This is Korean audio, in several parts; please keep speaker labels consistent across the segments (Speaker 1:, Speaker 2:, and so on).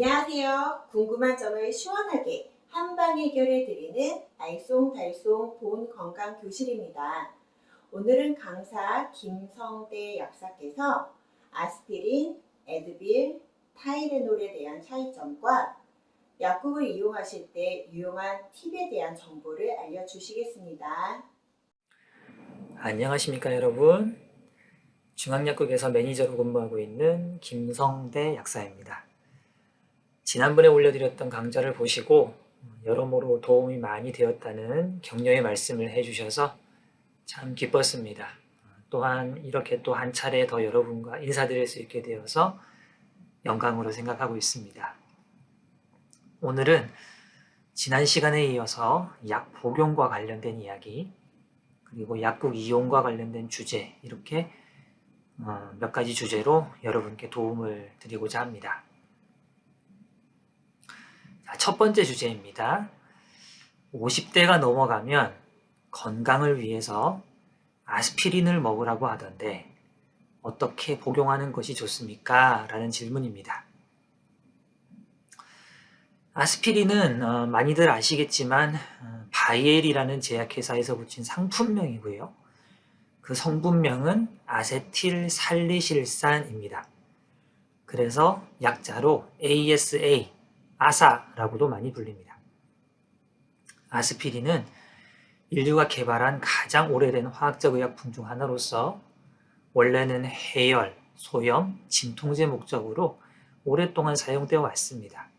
Speaker 1: 안녕하세요. 궁금한 점을 시원하게 한방 해결해 드리는 알쏭달쏭 보건강교실입니다. 오늘은 강사 김성대 약사께서 아스피린, 에드빌, 타이레놀에 대한 차이점과 약국을 이용하실 때 유용한 팁에 대한 정보를 알려주시겠습니다.
Speaker 2: 안녕하십니까 여러분. 중앙약국에서 매니저로 근무하고 있는 김성대 약사입니다. 지난번에 올려드렸던 강좌를 보시고 여러모로 도움이 많이 되었다는 격려의 말씀을 해주셔서 참 기뻤습니다. 또한 이렇게 또 한 차례 더 여러분과 인사드릴 수 있게 되어서 영광으로 생각하고 있습니다. 오늘은 지난 시간에 이어서 약 복용과 관련된 이야기, 그리고 약국 이용과 관련된 주제, 이렇게 몇 가지 주제로 여러분께 도움을 드리고자 합니다. 첫 번째 주제입니다. 50대가 넘어가면 건강을 위해서 아스피린을 먹으라고 하던데 어떻게 복용하는 것이 좋습니까? 라는 질문입니다. 아스피린은 많이들 아시겠지만 바이엘이라는 제약회사에서 붙인 상품명이고요. 그 성분명은 아세틸살리실산입니다. 그래서 약자로 ASA, 아사라고도 많이 불립니다. 아스피린은 인류가 개발한 가장 오래된 화학적 의약품 중 하나로서 원래는 해열, 소염, 진통제 목적으로 오랫동안 사용되어 왔습니다.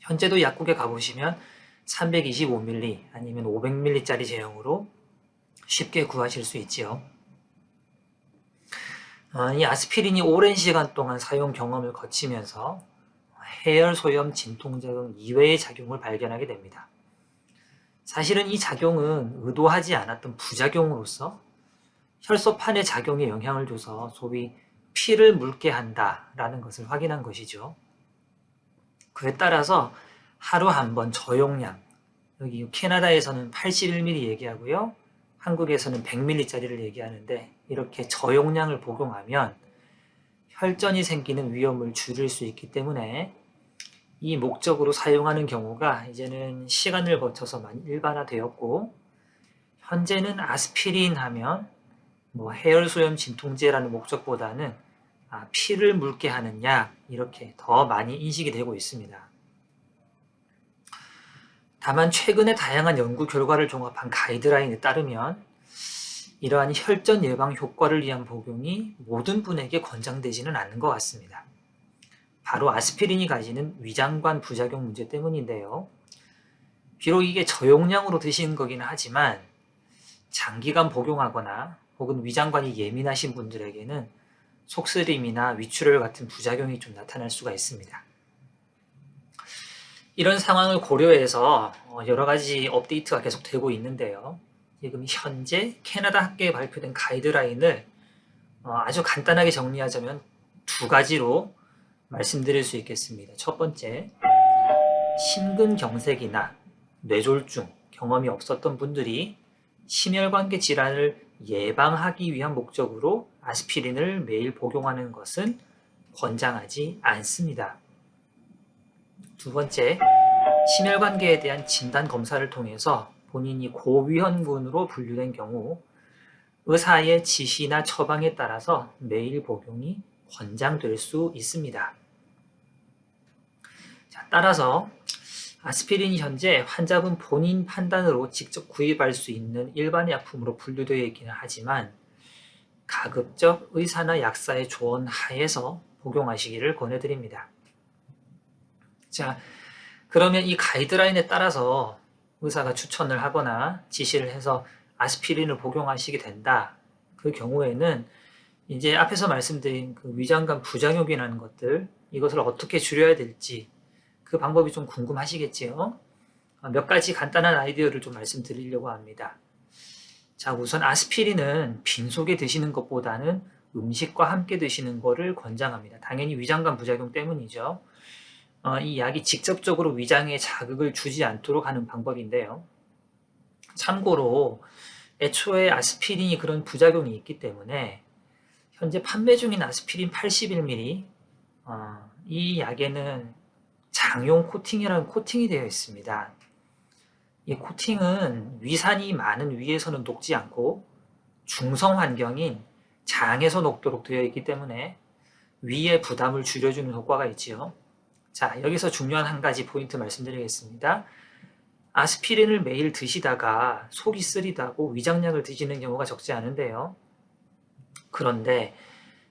Speaker 2: 현재도 약국에 가보시면 325ml 아니면 500ml짜리 제형으로 쉽게 구하실 수 있지요. 이 아스피린이 오랜 시간 동안 사용 경험을 거치면서 해열, 소염, 진통제 등 이외의 작용을 발견하게 됩니다. 사실은 이 작용은 의도하지 않았던 부작용으로서 혈소판의 작용에 영향을 줘서 소위 피를 묽게 한다라는 것을 확인한 것이죠. 그에 따라서 하루 한 번 저용량, 여기 캐나다에서는 81ml 얘기하고요. 한국에서는 100ml짜리를 얘기하는데 이렇게 저용량을 복용하면 혈전이 생기는 위험을 줄일 수 있기 때문에 이 목적으로 사용하는 경우가 이제는 시간을 거쳐서 많이 일반화되었고, 현재는 아스피린 하면 해열소염 진통제라는 목적보다는 피를 묽게 하는 약, 이렇게 더 많이 인식이 되고 있습니다. 다만 최근에 다양한 연구 결과를 종합한 가이드라인에 따르면 이러한 혈전 예방 효과를 위한 복용이 모든 분에게 권장되지는 않는 것 같습니다. 바로 아스피린이 가지는 위장관 부작용 문제 때문인데요. 비록 이게 저용량으로 드시는 거기는 하지만 장기간 복용하거나 혹은 위장관이 예민하신 분들에게는 속쓰림이나 위출혈 같은 부작용이 좀 나타날 수가 있습니다. 이런 상황을 고려해서 여러 가지 업데이트가 계속 되고 있는데요. 지금 현재 캐나다 학계에 발표된 가이드라인을 아주 간단하게 정리하자면 두 가지로 말씀드릴 수 있겠습니다. 첫 번째, 심근경색이나 뇌졸중 경험이 없었던 분들이 심혈관계 질환을 예방하기 위한 목적으로 아스피린을 매일 복용하는 것은 권장하지 않습니다. 두 번째, 심혈관계에 대한 진단 검사를 통해서 본인이 고위험군으로 분류된 경우 의사의 지시나 처방에 따라서 매일 복용이 권장될 수 있습니다. 따라서 아스피린이 현재 환자분 본인 판단으로 직접 구입할 수 있는 일반 약품으로 분류되어 있기는 하지만 가급적 의사나 약사의 조언 하에서 복용하시기를 권해드립니다. 자, 그러면 이 가이드라인에 따라서 의사가 추천을 하거나 지시를 해서 아스피린을 복용하시게 된다. 그 경우에는 이제 앞에서 말씀드린 그 위장관 부작용이라는 것들, 이것을 어떻게 줄여야 될지 그 방법이 좀 궁금하시겠지요? 몇 가지 간단한 아이디어를 좀 말씀드리려고 합니다. 자, 우선 아스피린은 빈속에 드시는 것보다는 음식과 함께 드시는 것을 권장합니다. 당연히 위장관 부작용 때문이죠. 이 약이 직접적으로 위장에 자극을 주지 않도록 하는 방법인데요. 참고로 애초에 아스피린이 그런 부작용이 있기 때문에 현재 판매 중인 아스피린 81ml, 이 약에는 장용 코팅이라는 코팅이 되어 있습니다. 이 코팅은 위산이 많은 위에서는 녹지 않고 중성 환경인 장에서 녹도록 되어 있기 때문에 위의 부담을 줄여주는 효과가 있지요. 자, 여기서 중요한 한 가지 포인트 말씀드리겠습니다. 아스피린을 매일 드시다가 속이 쓰리다고 위장약을 드시는 경우가 적지 않은데요. 그런데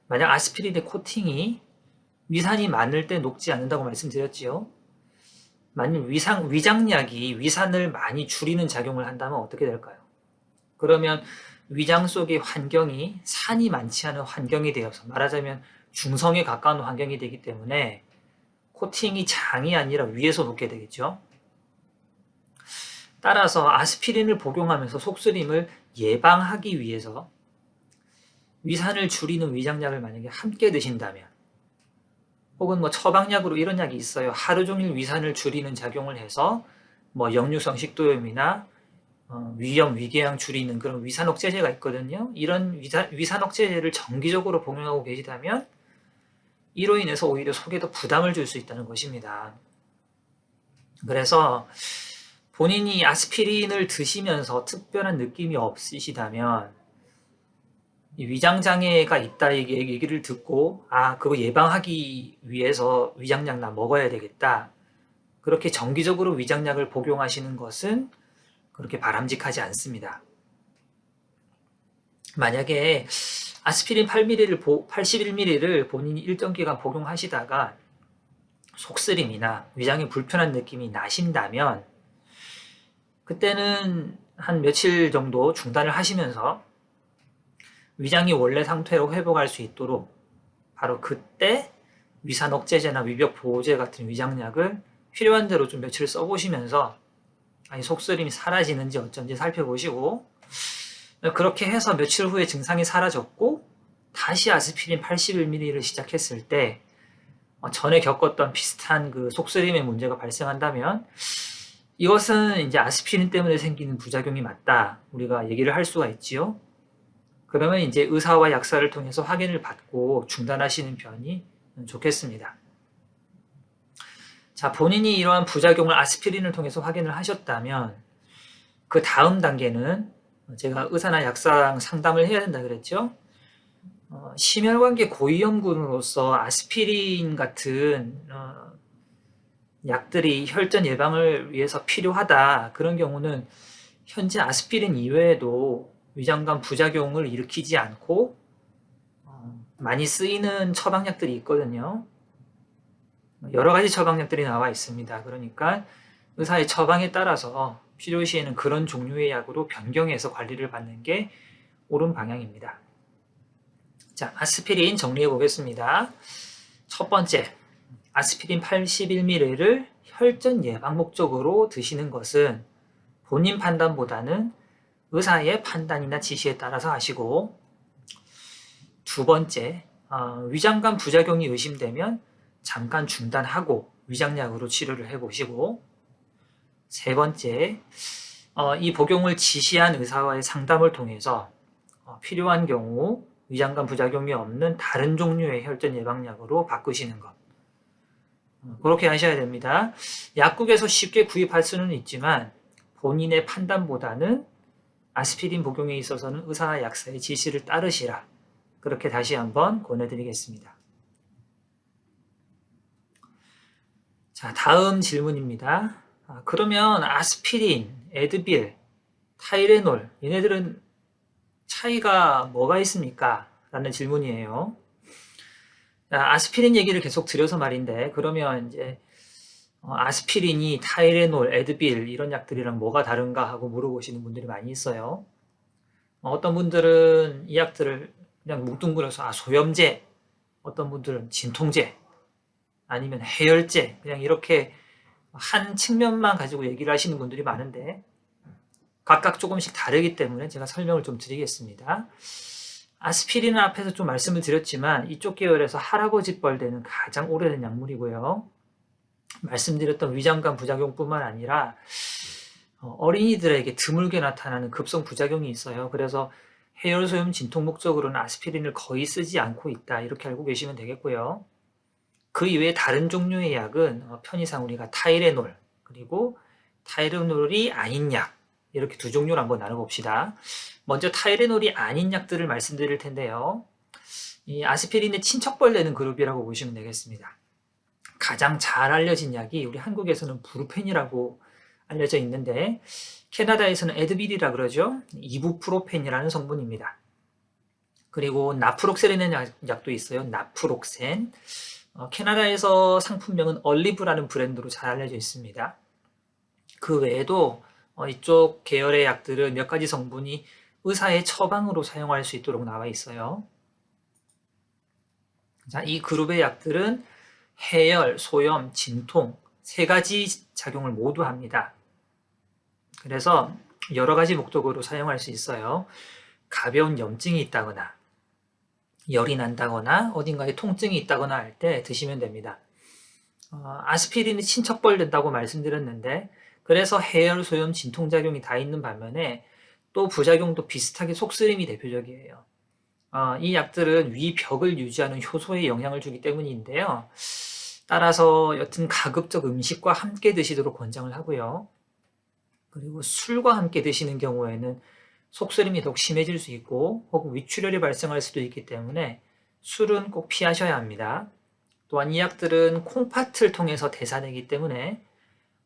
Speaker 2: 만약 아스피린의 코팅이 위산이 많을 때 녹지 않는다고 말씀드렸지요. 만약 위장약이 위산을 많이 줄이는 작용을 한다면 어떻게 될까요? 그러면 위장 속의 환경이 산이 많지 않은 환경이 되어서 말하자면 중성에 가까운 환경이 되기 때문에 코팅이 장이 아니라 위에서 녹게 되겠죠. 따라서 아스피린을 복용하면서 속쓰림을 예방하기 위해서 위산을 줄이는 위장약을 만약에 함께 드신다면 혹은 뭐 처방약으로 이런 약이 있어요. 하루 종일 위산을 줄이는 작용을 해서 뭐 역류성 식도염이나 위염, 위궤양 줄이는 그런 위산억제제가 있거든요. 이런 위산억제제를 정기적으로 복용하고 계시다면 이로 인해서 오히려 속에 더 부담을 줄 수 있다는 것입니다. 그래서 본인이 아스피린을 드시면서 특별한 느낌이 없으시다면 위장장애가 있다 얘기를 듣고 그거 예방하기 위해서 위장약 나 먹어야 되겠다. 그렇게 정기적으로 위장약을 복용하시는 것은 그렇게 바람직하지 않습니다. 만약에 아스피린 81ml를 본인이 일정 기간 복용하시다가 속쓰림이나 위장에 불편한 느낌이 나신다면 그때는 한 며칠 정도 중단을 하시면서 위장이 원래 상태로 회복할 수 있도록 바로 그때 위산억제제나 위벽보호제 같은 위장약을 필요한 대로 좀 며칠 써보시면서 속쓰림이 사라지는지 어쩐지 살펴보시고 그렇게 해서 며칠 후에 증상이 사라졌고 다시 아스피린 81ml를 시작했을 때 전에 겪었던 비슷한 그 속쓰림의 문제가 발생한다면 이것은 이제 아스피린 때문에 생기는 부작용이 맞다. 우리가 얘기를 할 수가 있지요. 그러면 이제 의사와 약사를 통해서 확인을 받고 중단하시는 편이 좋겠습니다. 자, 본인이 이러한 부작용을 아스피린을 통해서 확인을 하셨다면 그 다음 단계는 제가 의사나 약사랑 상담을 해야 된다 그랬죠. 심혈관계 고위험군으로서 아스피린 같은 약들이 혈전 예방을 위해서 필요하다. 그런 경우는 현재 아스피린 이외에도 위장관 부작용을 일으키지 않고 많이 쓰이는 처방약들이 있거든요. 여러 가지 처방약들이 나와 있습니다. 그러니까 의사의 처방에 따라서 필요시에는 그런 종류의 약으로 변경해서 관리를 받는 게 옳은 방향입니다. 자, 아스피린 정리해 보겠습니다. 첫 번째, 아스피린 81ml를 혈전 예방 목적으로 드시는 것은 본인 판단보다는 의사의 판단이나 지시에 따라서 하시고, 두 번째, 위장관 부작용이 의심되면 잠깐 중단하고 위장약으로 치료를 해보시고, 세 번째, 이 복용을 지시한 의사와의 상담을 통해서 필요한 경우 위장관 부작용이 없는 다른 종류의 혈전 예방약으로 바꾸시는 것. 그렇게 하셔야 됩니다. 약국에서 쉽게 구입할 수는 있지만 본인의 판단보다는 아스피린 복용에 있어서는 의사와 약사의 지시를 따르시라. 그렇게 다시 한번 권해드리겠습니다. 자, 다음 질문입니다. 그러면 아스피린, 에드빌, 타이레놀 얘네들은 차이가 뭐가 있습니까? 라는 질문이에요. 아스피린 얘기를 계속 드려서 말인데 그러면 이제 아스피린이 타이레놀, 에드빌 이런 약들이랑 뭐가 다른가 하고 물어보시는 분들이 많이 있어요. 어떤 분들은 이 약들을 그냥 뭉뚱그려서 소염제, 어떤 분들은 진통제, 아니면 해열제 그냥 이렇게 한 측면만 가지고 얘기를 하시는 분들이 많은데 각각 조금씩 다르기 때문에 제가 설명을 좀 드리겠습니다. 아스피린은 앞에서 좀 말씀을 드렸지만 이쪽 계열에서 할아버지 뻘되는 가장 오래된 약물이고요. 말씀드렸던 위장관 부작용뿐만 아니라 어린이들에게 드물게 나타나는 급성 부작용이 있어요. 그래서 해열소염 진통 목적으로는 아스피린을 거의 쓰지 않고 있다. 이렇게 알고 계시면 되겠고요. 그 이외에 다른 종류의 약은 편의상 우리가 타이레놀 그리고 타이레놀이 아닌 약 이렇게 두 종류로 한번 나눠봅시다. 먼저 타이레놀이 아닌 약들을 말씀드릴 텐데요. 이 아스피린의 친척벌되는 그룹이라고 보시면 되겠습니다. 가장 잘 알려진 약이 우리 한국에서는 부르펜이라고 알려져 있는데 캐나다에서는 에드빌이라 그러죠. 이부프로펜이라는 성분입니다. 그리고 나프록센이라는 약도 있어요. 나프록센. 캐나다에서 상품명은 얼리브라는 브랜드로 잘 알려져 있습니다. 그 외에도 이쪽 계열의 약들은 몇 가지 성분이 의사의 처방으로 사용할 수 있도록 나와 있어요. 자, 이 그룹의 약들은 해열, 소염, 진통 세 가지 작용을 모두 합니다. 그래서 여러 가지 목적으로 사용할 수 있어요. 가벼운 염증이 있다거나 열이 난다거나 어딘가에 통증이 있다거나 할 때 드시면 됩니다. 아스피린이 친척벌된다고 말씀드렸는데 그래서 해열, 소염, 진통작용이 다 있는 반면에 또 부작용도 비슷하게 속쓰림이 대표적이에요. 이 약들은 위벽을 유지하는 효소에 영향을 주기 때문인데요. 따라서 여튼 가급적 음식과 함께 드시도록 권장을 하고요. 그리고 술과 함께 드시는 경우에는 속쓰림이 더욱 심해질 수 있고 혹은 위출혈이 발생할 수도 있기 때문에 술은 꼭 피하셔야 합니다. 또한 이 약들은 콩팥을 통해서 대사되기 때문에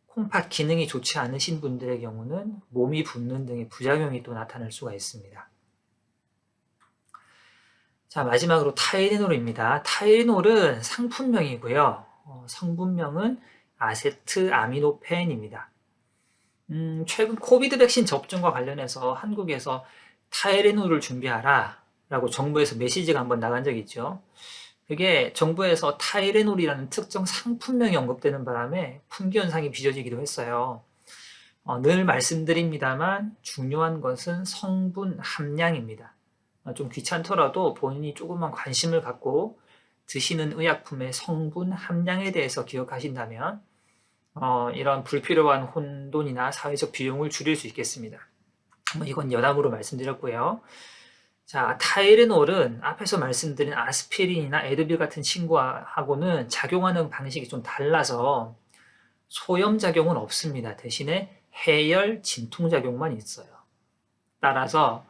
Speaker 2: 콩팥 기능이 좋지 않으신 분들의 경우는 몸이 붓는 등의 부작용이 또 나타날 수가 있습니다. 자, 마지막으로 타이레놀입니다. 타이레놀은 상품명이고요. 성분명은 아세트아미노펜입니다. 최근 코비드 백신 접종과 관련해서 한국에서 타이레놀을 준비하라 라고 정부에서 메시지가 한번 나간 적이 있죠. 그게 정부에서 타이레놀이라는 특정 상품명이 언급되는 바람에 품귀 현상이 빚어지기도 했어요. 늘 말씀드립니다만 중요한 것은 성분 함량입니다. 좀 귀찮더라도 본인이 조금만 관심을 갖고 드시는 의약품의 성분 함량에 대해서 기억하신다면 이런 불필요한 혼돈이나 사회적 비용을 줄일 수 있겠습니다. 이건 여담으로 말씀드렸고요. 자, 타이레놀은 앞에서 말씀드린 아스피린이나 에드빌 같은 친구하고는 작용하는 방식이 좀 달라서 소염작용은 없습니다. 대신에 해열, 진통작용만 있어요. 따라서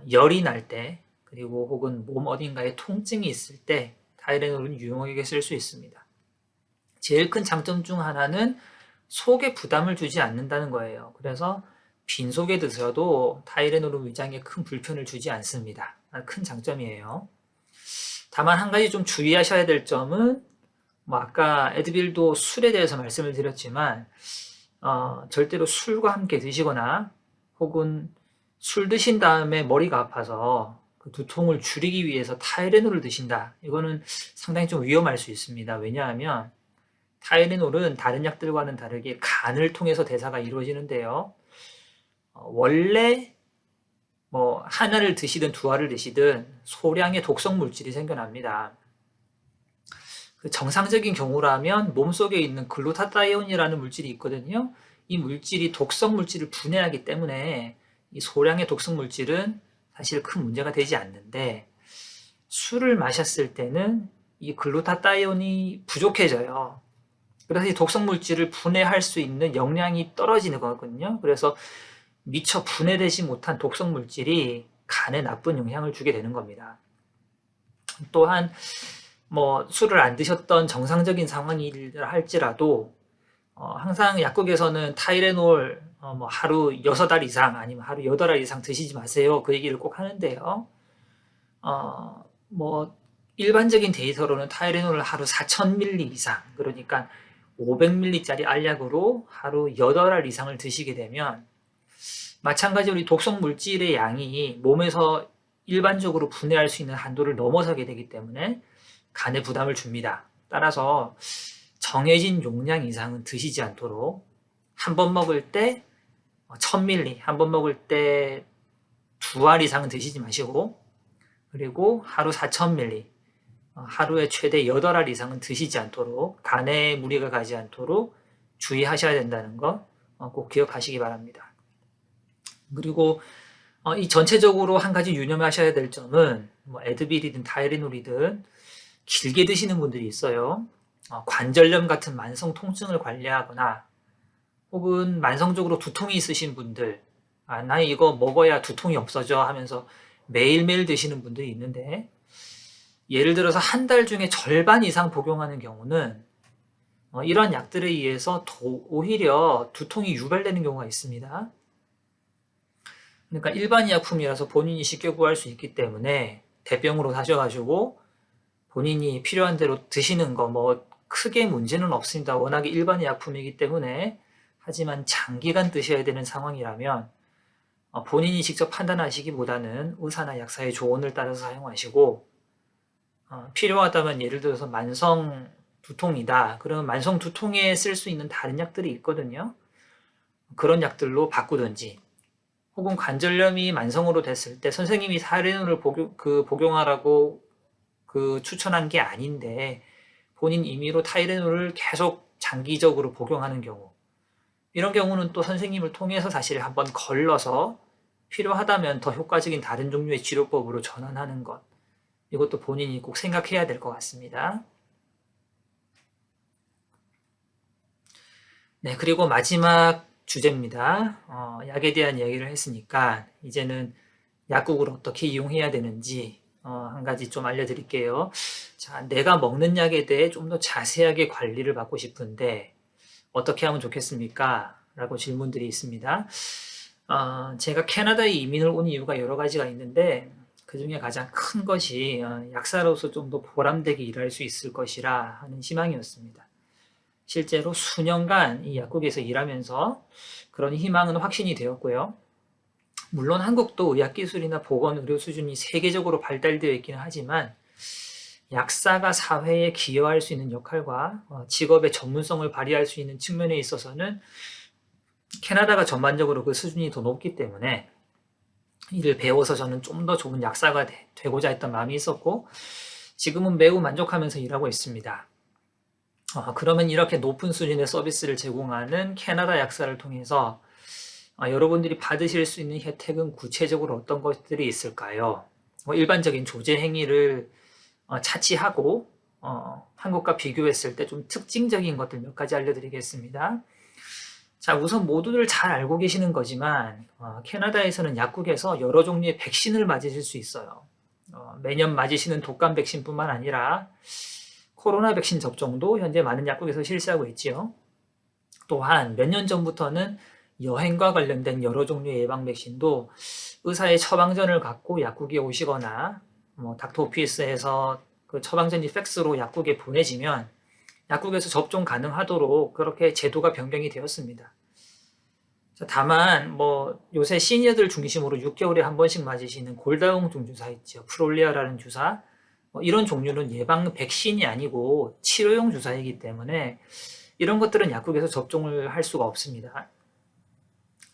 Speaker 2: 열이 날 때 그리고 혹은 몸 어딘가에 통증이 있을 때 타이레놀은 유용하게 쓸 수 있습니다. 제일 큰 장점 중 하나는 속에 부담을 주지 않는다는 거예요. 그래서 빈속에 드셔도 타이레놀은 위장에 큰 불편을 주지 않습니다. 큰 장점이에요. 다만 한 가지 좀 주의하셔야 될 점은 아까 에드빌도 술에 대해서 말씀을 드렸지만 절대로 술과 함께 드시거나 혹은 술 드신 다음에 머리가 아파서 그 두통을 줄이기 위해서 타이레놀을 드신다. 이거는 상당히 좀 위험할 수 있습니다. 왜냐하면 타이레놀은 다른 약들과는 다르게 간을 통해서 대사가 이루어지는데요. 원래 하나를 드시든 두 알을 드시든 소량의 독성 물질이 생겨납니다. 그 정상적인 경우라면 몸속에 있는 글루타타이온이라는 물질이 있거든요. 이 물질이 독성 물질을 분해하기 때문에 이 소량의 독성 물질은 사실 큰 문제가 되지 않는데 술을 마셨을 때는 이 글루타타이온이 부족해져요. 그래서 이 독성 물질을 분해할 수 있는 역량이 떨어지는 거거든요. 그래서 미처 분해되지 못한 독성 물질이 간에 나쁜 영향을 주게 되는 겁니다. 또한 술을 안 드셨던 정상적인 상황이라 할지라도 항상 약국에서는 타이레놀 하루 6알 이상 아니면 하루 8알 이상 드시지 마세요. 그 얘기를 꼭 하는데요. 일반적인 데이터로는 타이레놀을 하루 4,000ml 이상, 그러니까 500ml짜리 알약으로 하루 8알 이상을 드시게 되면 마찬가지로 이 독성 물질의 양이 몸에서 일반적으로 분해할 수 있는 한도를 넘어서게 되기 때문에 간에 부담을 줍니다. 따라서 정해진 용량 이상은 드시지 않도록 한 번 먹을 때 1000ml, 한 번 먹을 때 2알 이상은 드시지 마시고 그리고 하루 4000ml, 하루에 최대 8알 이상은 드시지 않도록 간에 무리가 가지 않도록 주의하셔야 된다는 거 꼭 기억하시기 바랍니다. 그리고 이 전체적으로 한 가지 유념하셔야 될 점은 에드빌이든 타이레놀이든 길게 드시는 분들이 있어요. 관절염 같은 만성 통증을 관리하거나 혹은 만성적으로 두통이 있으신 분들, 나 이거 먹어야 두통이 없어져 하면서 매일매일 드시는 분들이 있는데, 예를 들어서 한 달 중에 절반 이상 복용하는 경우는 이러한 약들에 의해서 오히려 두통이 유발되는 경우가 있습니다. 그러니까 일반 약품이라서 본인이 쉽게 구할 수 있기 때문에 대병으로 사셔가지고 본인이 필요한 대로 드시는 거 뭐 크게 문제는 없습니다. 워낙에 일반 약품이기 때문에. 하지만 장기간 드셔야 되는 상황이라면 본인이 직접 판단하시기보다는 의사나 약사의 조언을 따라서 사용하시고, 필요하다면 예를 들어서 만성 두통이다. 그러면 만성 두통에 쓸 수 있는 다른 약들이 있거든요. 그런 약들로 바꾸든지, 혹은 관절염이 만성으로 됐을 때 선생님이 타이레놀을 복용하라고 추천한 게 아닌데 본인 임의로 타이레놀을 계속 장기적으로 복용하는 경우, 이런 경우는 또 선생님을 통해서 사실 한번 걸러서 필요하다면 더 효과적인 다른 종류의 치료법으로 전환하는 것, 이것도 본인이 꼭 생각해야 될 것 같습니다. 네, 그리고 마지막 주제입니다. 약에 대한 이야기를 했으니까 이제는 약국을 어떻게 이용해야 되는지 한 가지 좀 알려드릴게요. 자, 내가 먹는 약에 대해 좀 더 자세하게 관리를 받고 싶은데 어떻게 하면 좋겠습니까? 라고 질문들이 있습니다. 제가 캐나다에 이민을 온 이유가 여러 가지가 있는데 그 중에 가장 큰 것이 약사로서 좀 더 보람되게 일할 수 있을 것이라 하는 희망이었습니다. 실제로 수년간 이 약국에서 일하면서 그런 희망은 확신이 되었고요. 물론 한국도 의학기술이나 보건의료 수준이 세계적으로 발달되어 있기는 하지만 약사가 사회에 기여할 수 있는 역할과 직업의 전문성을 발휘할 수 있는 측면에 있어서는 캐나다가 전반적으로 그 수준이 더 높기 때문에 이를 배워서 저는 좀 더 좋은 약사가 되고자 했던 마음이 있었고, 지금은 매우 만족하면서 일하고 있습니다. 그러면 이렇게 높은 수준의 서비스를 제공하는 캐나다 약사를 통해서 여러분들이 받으실 수 있는 혜택은 구체적으로 어떤 것들이 있을까요? 일반적인 조제 행위를 차치하고 한국과 비교했을 때 좀 특징적인 것들 몇 가지 알려드리겠습니다. 자, 우선 모두들 잘 알고 계시는 거지만 캐나다에서는 약국에서 여러 종류의 백신을 맞으실 수 있어요. 매년 맞으시는 독감 백신뿐만 아니라 코로나 백신 접종도 현재 많은 약국에서 실시하고 있지요. 또한 몇 년 전부터는 여행과 관련된 여러 종류의 예방 백신도 의사의 처방전을 갖고 약국에 오시거나 닥터 오피스에서 그 처방전이 팩스로 약국에 보내지면 약국에서 접종 가능하도록 그렇게 제도가 변경이 되었습니다. 다만 요새 시니어들 중심으로 6개월에 한 번씩 맞으시는 골다공증 주사 있죠. 프롤리아라는 주사. 이런 종류는 예방 백신이 아니고 치료용 주사이기 때문에 이런 것들은 약국에서 접종을 할 수가 없습니다.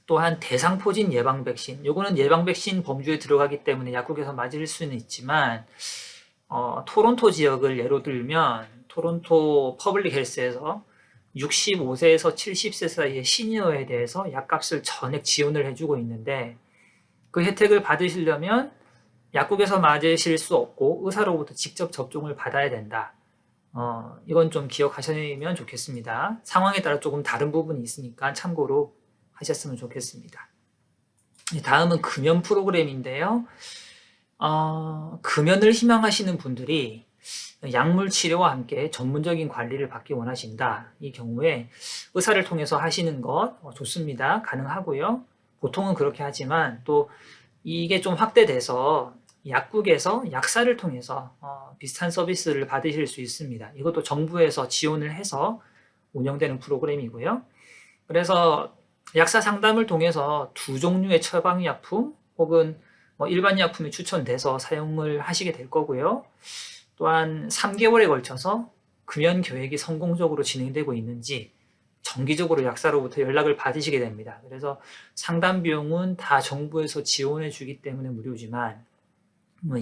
Speaker 2: 또한 대상포진 예방 백신, 요거는 예방 백신 범주에 들어가기 때문에 약국에서 맞을 수는 있지만 토론토 지역을 예로 들면 토론토 퍼블릭 헬스에서 65세에서 70세 사이의 시니어에 대해서 약값을 전액 지원을 해주고 있는데, 그 혜택을 받으시려면 약국에서 맞으실 수 없고 의사로부터 직접 접종을 받아야 된다. 이건 좀 기억하시면 좋겠습니다. 상황에 따라 조금 다른 부분이 있으니까 참고로 하셨으면 좋겠습니다. 다음은 금연 프로그램인데요. 금연을 희망하시는 분들이 약물 치료와 함께 전문적인 관리를 받기 원하신다. 이 경우에 의사를 통해서 하시는 것 좋습니다. 가능하고요. 보통은 그렇게 하지만 또 이게 좀 확대돼서 약국에서 약사를 통해서 비슷한 서비스를 받으실 수 있습니다. 이것도 정부에서 지원을 해서 운영되는 프로그램이고요. 그래서 약사 상담을 통해서 두 종류의 처방약품 혹은 일반 약품이 추천돼서 사용을 하시게 될 거고요. 또한 3개월에 걸쳐서 금연 계획이 성공적으로 진행되고 있는지 정기적으로 약사로부터 연락을 받으시게 됩니다. 그래서 상담 비용은 다 정부에서 지원해 주기 때문에 무료지만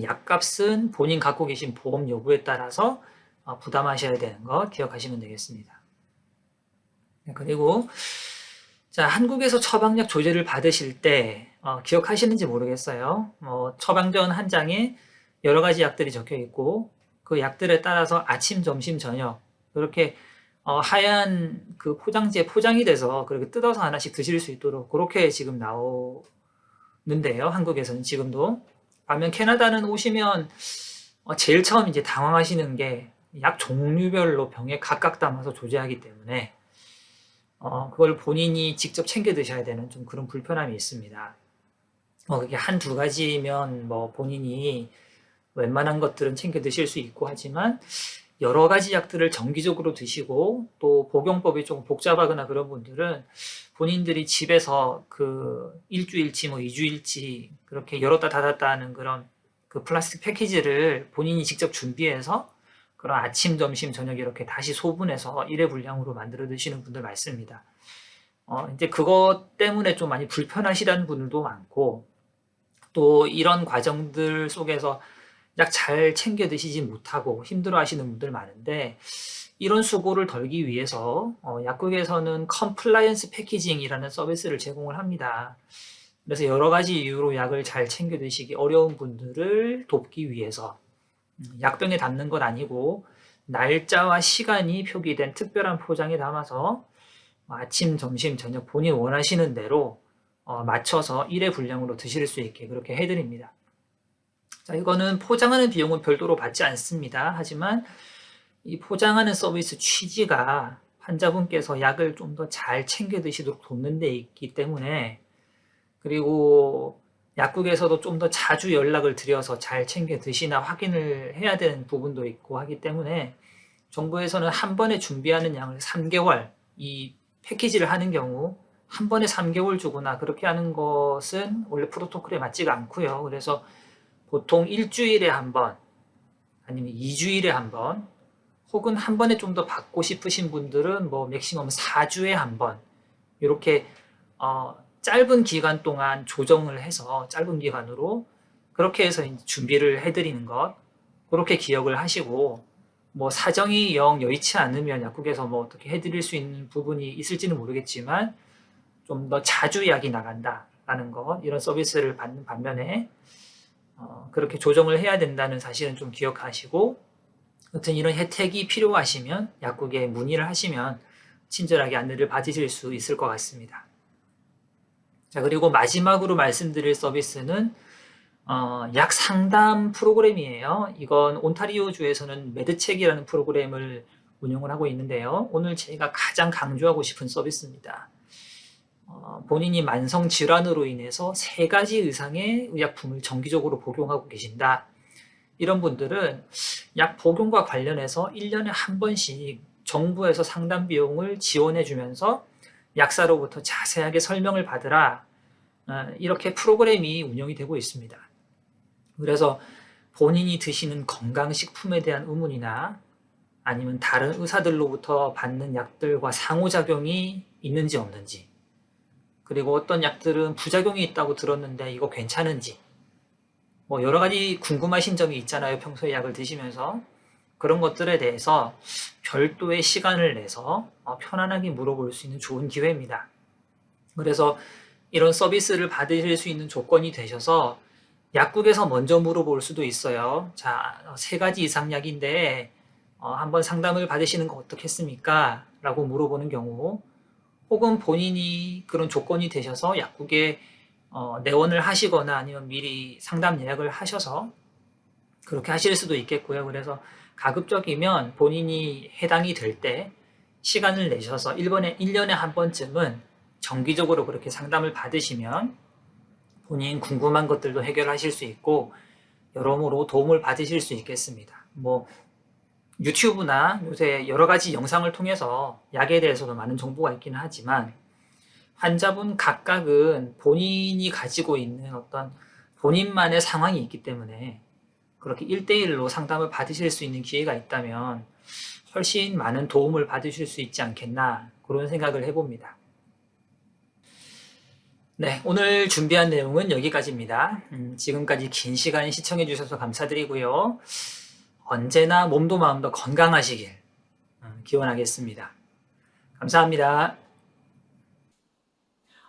Speaker 2: 약값은 본인 갖고 계신 보험 여부에 따라서 부담하셔야 되는 거 기억하시면 되겠습니다. 그리고 자, 한국에서 처방약 조제를 받으실 때 기억하시는지 모르겠어요. 처방전 한 장에 여러 가지 약들이 적혀 있고 그 약들에 따라서 아침, 점심, 저녁 그렇게 하얀 그 포장지에 포장이 돼서 그렇게 뜯어서 하나씩 드실 수 있도록 그렇게 지금 나오는데요. 한국에서는 지금도. 반면 캐나다는 오시면 제일 처음 이제 당황하시는 게 약 종류별로 병에 각각 담아서 조제하기 때문에 그걸 본인이 직접 챙겨 드셔야 되는 좀 그런 불편함이 있습니다. 그게 한두 가지면 뭐 본인이 웬만한 것들은 챙겨 드실 수 있고 하지만 여러 가지 약들을 정기적으로 드시고 또 복용법이 조금 복잡하거나 그런 분들은 본인들이 집에서 그 일주일치 뭐 2주일치 그렇게 열었다 닫았다 하는 그런 그 플라스틱 패키지를 본인이 직접 준비해서 그런 아침, 점심, 저녁 이렇게 다시 소분해서 일회 분량으로 만들어 드시는 분들 많습니다. 이제 그것 때문에 좀 많이 불편하시다는 분들도 많고 또 이런 과정들 속에서 약 잘 챙겨 드시지 못하고 힘들어 하시는 분들 많은데 이런 수고를 덜기 위해서 약국에서는 컴플라이언스 패키징이라는 서비스를 제공을 합니다. 그래서 여러 가지 이유로 약을 잘 챙겨 드시기 어려운 분들을 돕기 위해서 약병에 담는 것 아니고 날짜와 시간이 표기된 특별한 포장에 담아서 아침, 점심, 저녁 본인 원하시는 대로 맞춰서 일회 분량으로 드실 수 있게 그렇게 해드립니다. 자, 이거는 포장하는 비용은 별도로 받지 않습니다. 하지만 이 포장하는 서비스 취지가 환자분께서 약을 좀 더 잘 챙겨 드시도록 돕는 데 있기 때문에 그리고 약국에서도 좀 더 자주 연락을 드려서 잘 챙겨 드시나 확인을 해야 되는 부분도 있고 하기 때문에 정부에서는 한 번에 준비하는 양을 3개월 이 패키지를 하는 경우 한 번에 3개월 주거나 그렇게 하는 것은 원래 프로토콜에 맞지가 않고요. 그래서 보통 일주일에 한 번, 아니면 2주일에 한 번, 혹은 한 번에 좀 더 받고 싶으신 분들은 뭐 맥시멈 4주에 한 번, 이렇게 짧은 기간 동안 조정을 해서 짧은 기간으로 그렇게 해서 준비를 해드리는 것, 그렇게 기억을 하시고 뭐 사정이 영 여의치 않으면 약국에서 뭐 어떻게 해드릴 수 있는 부분이 있을지는 모르겠지만 좀 더 자주 약이 나간다라는 것, 이런 서비스를 받는 반면에 그렇게 조정을 해야 된다는 사실은 좀 기억하시고 여튼 이런 혜택이 필요하시면 약국에 문의를 하시면 친절하게 안내를 받으실 수 있을 것 같습니다. 자, 그리고 마지막으로 말씀드릴 서비스는 약 상담 프로그램이에요. 이건 온타리오주에서는 매드책이라는 프로그램을 운영을 하고 있는데요. 오늘 제가 가장 강조하고 싶은 서비스입니다. 본인이 만성 질환으로 인해서 3가지 이상의 의약품을 정기적으로 복용하고 계신다. 이런 분들은 약 복용과 관련해서 1년에 한 번씩 정부에서 상담 비용을 지원해 주면서 약사로부터 자세하게 설명을 받으라. 이렇게 프로그램이 운영이 되고 있습니다. 그래서 본인이 드시는 건강식품에 대한 의문이나 아니면 다른 의사들로부터 받는 약들과 상호작용이 있는지 없는지, 그리고 어떤 약들은 부작용이 있다고 들었는데 이거 괜찮은지, 뭐 여러 가지 궁금하신 점이 있잖아요. 평소에 약을 드시면서. 그런 것들에 대해서 별도의 시간을 내서 편안하게 물어볼 수 있는 좋은 기회입니다. 그래서 이런 서비스를 받으실 수 있는 조건이 되셔서 약국에서 먼저 물어볼 수도 있어요. 자, 3가지 이상 약인데 한번 상담을 받으시는 거 어떻겠습니까? 라고 물어보는 경우, 혹은 본인이 그런 조건이 되셔서 약국에 내원을 하시거나 아니면 미리 상담 예약을 하셔서 그렇게 하실 수도 있겠고요. 그래서 가급적이면 본인이 해당이 될 때 시간을 내셔서 1년에 한 번쯤은 정기적으로 그렇게 상담을 받으시면 본인 궁금한 것들도 해결하실 수 있고 여러모로 도움을 받으실 수 있겠습니다. 뭐 유튜브나 요새 여러 가지 영상을 통해서 약에 대해서도 많은 정보가 있기는 하지만 환자분 각각은 본인이 가지고 있는 어떤 본인만의 상황이 있기 때문에 그렇게 1대1로 상담을 받으실 수 있는 기회가 있다면 훨씬 많은 도움을 받으실 수 있지 않겠나 그런 생각을 해봅니다. 네, 오늘 준비한 내용은 여기까지입니다. 지금까지 긴 시간 시청해 주셔서 감사드리고요. 언제나 몸도 마음도 건강하시길 기원하겠습니다. 감사합니다.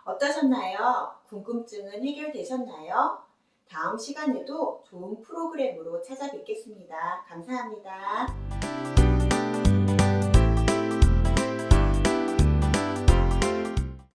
Speaker 1: 어떠셨나요? 궁금증은 해결되셨나요? 다음 시간에도 좋은 프로그램으로 찾아뵙겠습니다. 감사합니다.